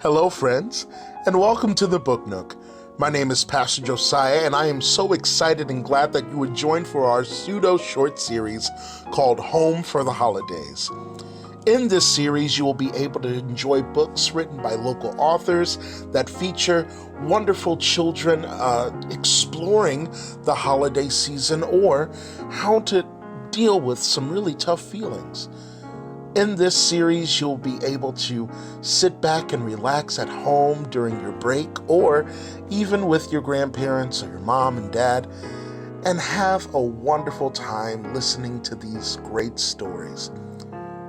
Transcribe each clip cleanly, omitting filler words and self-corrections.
Hello, friends, and welcome to the Book Nook. My name is Pastor Josiah, and I am so excited and glad that you would join for our pseudo-short series called Home for the Holidays. In this series, you will be able to enjoy books written by local authors that feature wonderful children exploring the holiday season or how to deal with some really tough feelings. In this series, you'll be able to sit back and relax at home during your break or even with your grandparents or your mom and dad and have a wonderful time listening to these great stories.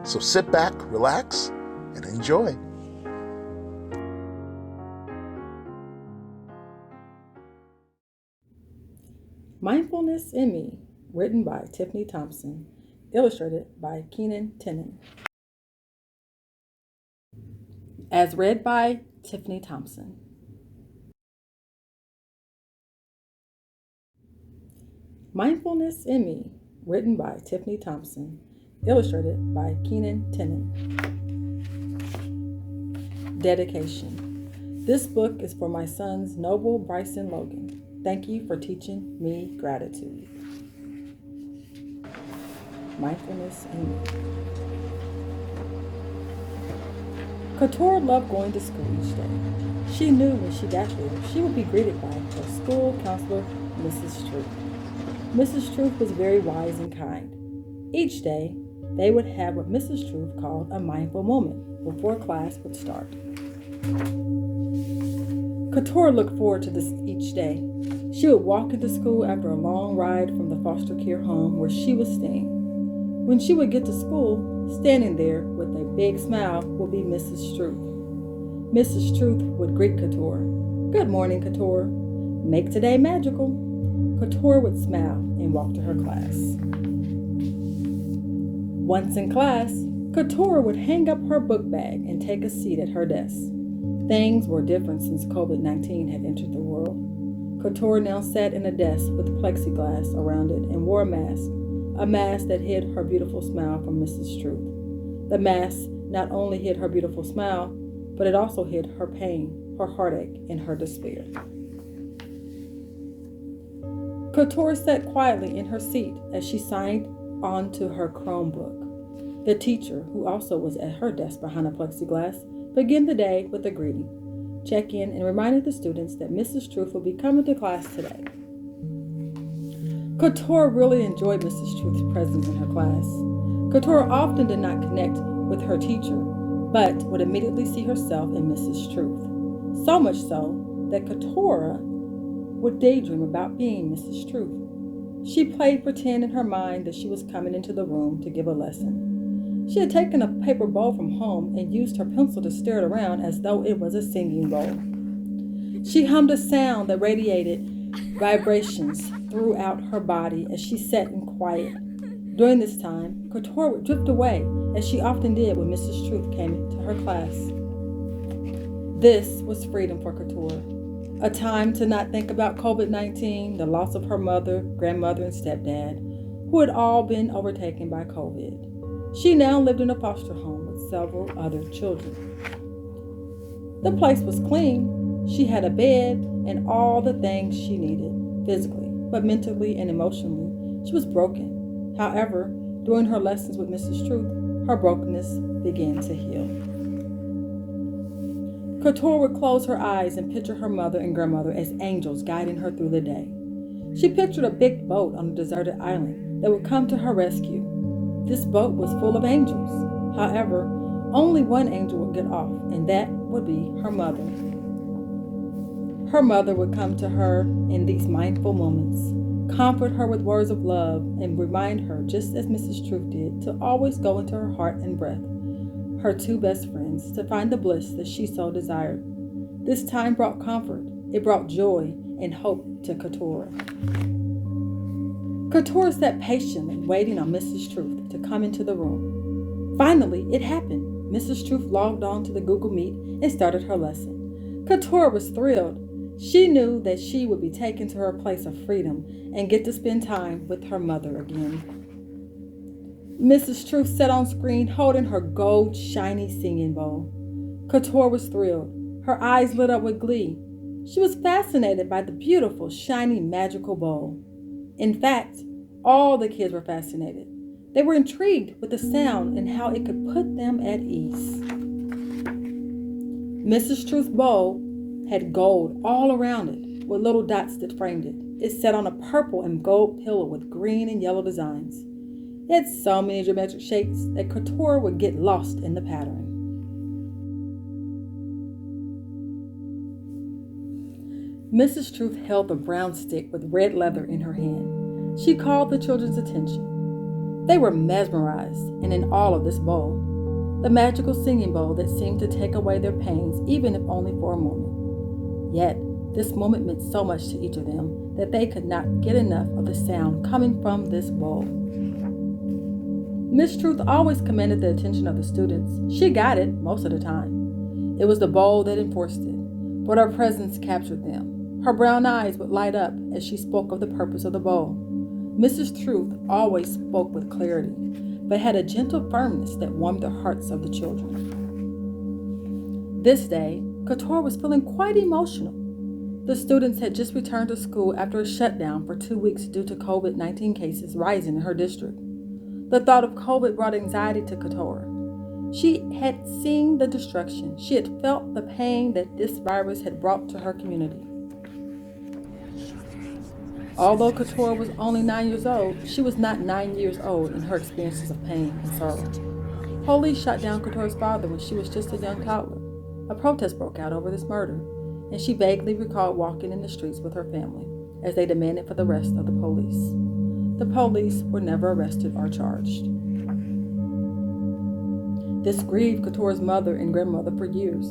So sit back, relax, and enjoy. Mindfulness in Me, written by Tiffany Thompson, illustrated by Keenan Tenen. As read by Tiffany Thompson. Mindfulness in Me, written by Tiffany Thompson, illustrated by Keenan Tenen. Dedication. This book is for my sons Noble, Bryson, Logan. Thank you for teaching me gratitude. Mindfulness in Me. Couture loved going to school each day. She knew when she got there, she would be greeted by her school counselor, Mrs. Truth. Mrs. Truth was very wise and kind. Each day, they would have what Mrs. Truth called a mindful moment before class would start. Couture looked forward to this each day. She would walk into school after a long ride from the foster care home where she was staying. When she would get to school, standing there with a big smile would be Mrs. Truth. Mrs. Truth would greet Couture. "Good morning, Couture. Make today magical." Couture would smile and walk to her class. Once in class, Couture would hang up her book bag and take a seat at her desk. Things were different since COVID-19 had entered the world. Couture now sat in a desk with plexiglass around it and wore a mask that hid her beautiful smile from Mrs. Truth. The mask not only hid her beautiful smile, but it also hid her pain, her heartache, and her despair. Couture sat quietly in her seat as she signed on to her Chromebook. The teacher, who also was at her desk behind a plexiglass, began the day with a greeting, checked in, and reminded the students that Mrs. Truth would be coming to class today. Couture really enjoyed Mrs. Truth's presence in her class. Couture often did not connect with her teacher, but would immediately see herself in Mrs. Truth. So much so that Couture would daydream about being Mrs. Truth. She played pretend in her mind that she was coming into the room to give a lesson. She had taken a paper bowl from home and used her pencil to stir it around as though it was a singing bowl. She hummed a sound that radiated vibrations throughout her body as she sat in quiet. During this time, Couture would drift away, as she often did when Mrs. Truth came to her class. This was freedom for Couture, a time to not think about COVID-19, the loss of her mother, grandmother, and stepdad, who had all been overtaken by COVID. She now lived in a foster home with several other children. The place was clean. She had a bed and all the things she needed, physically, but mentally and emotionally, she was broken. However, during her lessons with Mrs. Truth, her brokenness began to heal. Couture would close her eyes and picture her mother and grandmother as angels guiding her through the day. She pictured a big boat on a deserted island that would come to her rescue. This boat was full of angels. However, only one angel would get off, and that would be her mother. Her mother would come to her in these mindful moments, comfort her with words of love, and remind her, just as Mrs. Truth did, to always go into her heart and breath, her two best friends, to find the bliss that she so desired. This time brought comfort. It brought joy and hope to Couture. Couture sat patiently waiting on Mrs. Truth to come into the room. Finally, it happened. Mrs. Truth logged on to the Google Meet and started her lesson. Couture was thrilled. She knew that she would be taken to her place of freedom and get to spend time with her mother again. Mrs. Truth sat on screen holding her gold shiny singing bowl. Couture was thrilled. Her eyes lit up with glee. She was fascinated by the beautiful, shiny, magical bowl. In fact, all the kids were fascinated. They were intrigued with the sound and how it could put them at ease. Mrs. Truth's bowl had gold all around it, with little dots that framed it. It sat on a purple and gold pillow with green and yellow designs. It had so many geometric shapes that Couture would get lost in the pattern. Mrs. Truth held the brown stick with red leather in her hand. She called the children's attention. They were mesmerized and in awe of this bowl, the magical singing bowl that seemed to take away their pains, even if only for a moment. Yet, this moment meant so much to each of them that they could not get enough of the sound coming from this bowl. Miss Truth always commanded the attention of the students. She got it most of the time. It was the bowl that enforced it, but her presence captured them. Her brown eyes would light up as she spoke of the purpose of the bowl. Mrs. Truth always spoke with clarity, but had a gentle firmness that warmed the hearts of the children. This day, Couture was feeling quite emotional. The students had just returned to school after a shutdown for 2 weeks due to COVID-19 cases rising in her district. The thought of COVID brought anxiety to Couture. She had seen the destruction. She had felt the pain that this virus had brought to her community. Although Couture was only 9 years old, she was not 9 years old in her experiences of pain and sorrow. Police shot down Couture's father when she was just a young toddler. A protest broke out over this murder, and she vaguely recalled walking in the streets with her family as they demanded for the arrest of the police. The police were never arrested or charged. This grieved Couture's mother and grandmother for years,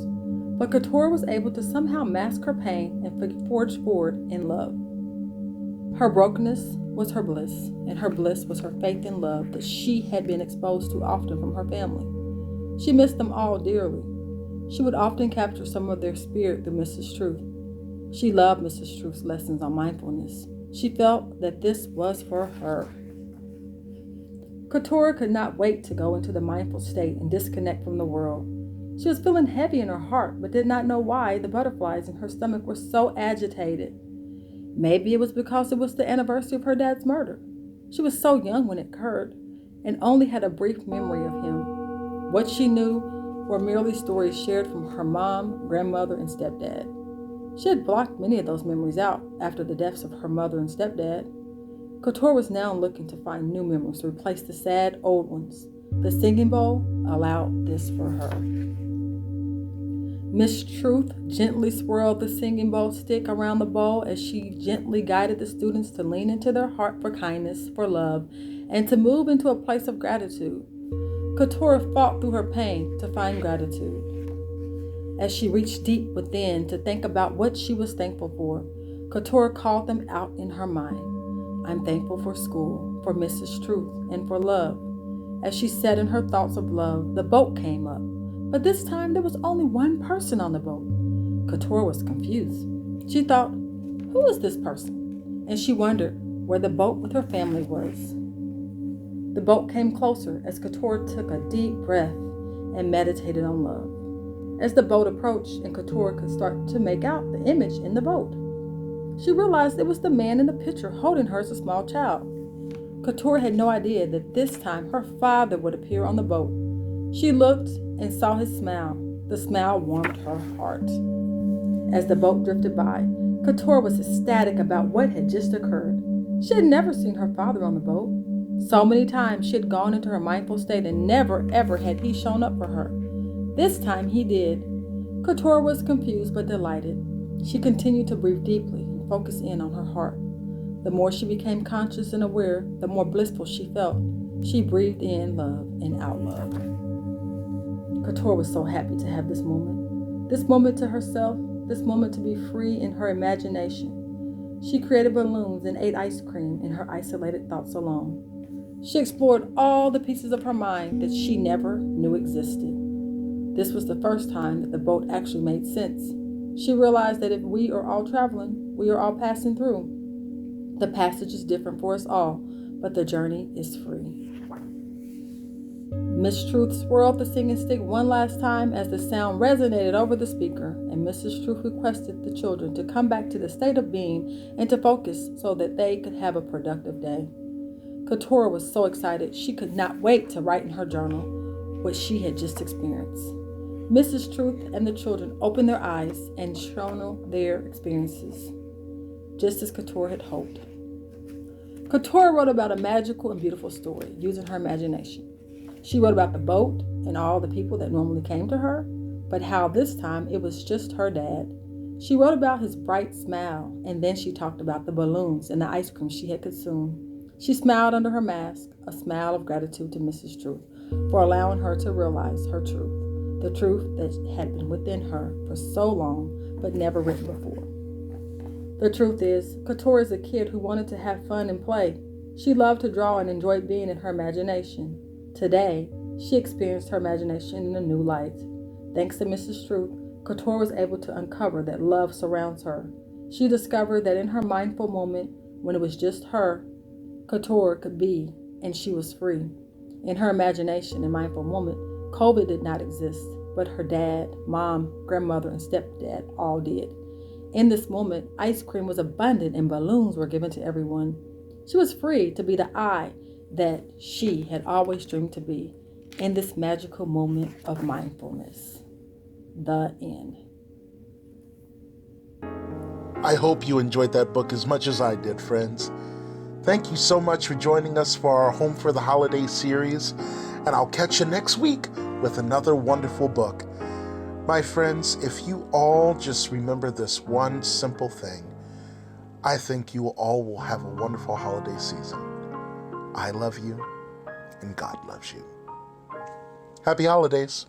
but Couture was able to somehow mask her pain and forge forward in love. Her brokenness was her bliss, and her bliss was her faith and love that she had been exposed to often from her family. She missed them all dearly. She would often capture some of their spirit through Mrs. Truth. She loved Mrs. Truth's lessons on mindfulness. She felt that this was for her. Couture could not wait to go into the mindful state and disconnect from the world. She was feeling heavy in her heart, but did not know why the butterflies in her stomach were so agitated. Maybe it was because it was the anniversary of her dad's murder. She was so young when it occurred, and only had a brief memory of him. What she knew were merely stories shared from her mom, grandmother, and stepdad. She had blocked many of those memories out after the deaths of her mother and stepdad. Couture was now looking to find new memories to replace the sad old ones. The singing bowl allowed this for her. Miss Truth gently swirled the singing bowl stick around the bowl as she gently guided the students to lean into their heart for kindness, for love, and to move into a place of gratitude. Couture fought through her pain to find gratitude. As she reached deep within to think about what she was thankful for, Couture called them out in her mind. I'm thankful for school, for Mrs. Truth, and for love. As she said in her thoughts of love, the boat came up. But this time there was only one person on the boat. Couture was confused. She thought, who is this person? And she wondered where the boat with her family was. The boat came closer as Couture took a deep breath and meditated on love. As the boat approached and Couture could start to make out the image in the boat, she realized it was the man in the picture holding her as a small child. Couture had no idea that this time her father would appear on the boat. She looked and saw his smile. The smile warmed her heart. As the boat drifted by, Couture was ecstatic about what had just occurred. She had never seen her father on the boat. So many times she had gone into her mindful state and never ever had he shown up for her. This time he did. Couture was confused but delighted. She continued to breathe deeply and focus in on her heart. The more she became conscious and aware, the more blissful she felt. She breathed in love and out love. Couture was so happy to have this moment to herself, this moment to be free in her imagination. She created balloons and ate ice cream in her isolated thoughts alone. She explored all the pieces of her mind that she never knew existed. This was the first time that the boat actually made sense. She realized that if we are all traveling, we are all passing through. The passage is different for us all, but the journey is free. Miss Truth swirled the singing stick one last time as the sound resonated over the speaker, and Mrs. Truth requested the children to come back to the state of being and to focus so that they could have a productive day. Keturah was so excited she could not wait to write in her journal what she had just experienced. Mrs. Truth and the children opened their eyes and journaled their experiences, just as Keturah had hoped. Keturah wrote about a magical and beautiful story using her imagination. She wrote about the boat and all the people that normally came to her, but how this time it was just her dad. She wrote about his bright smile, and then she talked about the balloons and the ice cream she had consumed. She smiled under her mask, a smile of gratitude to Mrs. Truth for allowing her to realize her truth, the truth that had been within her for so long but never written before. The truth is, Keturah is a kid who wanted to have fun and play. She loved to draw and enjoyed being in her imagination. Today, she experienced her imagination in a new light. Thanks to Mrs. Truth, Keturah was able to uncover that love surrounds her. She discovered that in her mindful moment, when it was just her, Keturah could be, and she was free. In her imagination and mindful moment, COVID did not exist, but her dad, mom, grandmother, and stepdad all did. In this moment, ice cream was abundant and balloons were given to everyone. She was free to be the I that she had always dreamed to be in this magical moment of mindfulness. The end. I hope you enjoyed that book as much as I did, friends. Thank you so much for joining us for our Home for the Holidays series, and I'll catch you next week with another wonderful book. My friends, if you all just remember this one simple thing, I think you all will have a wonderful holiday season. I love you, and God loves you. Happy holidays.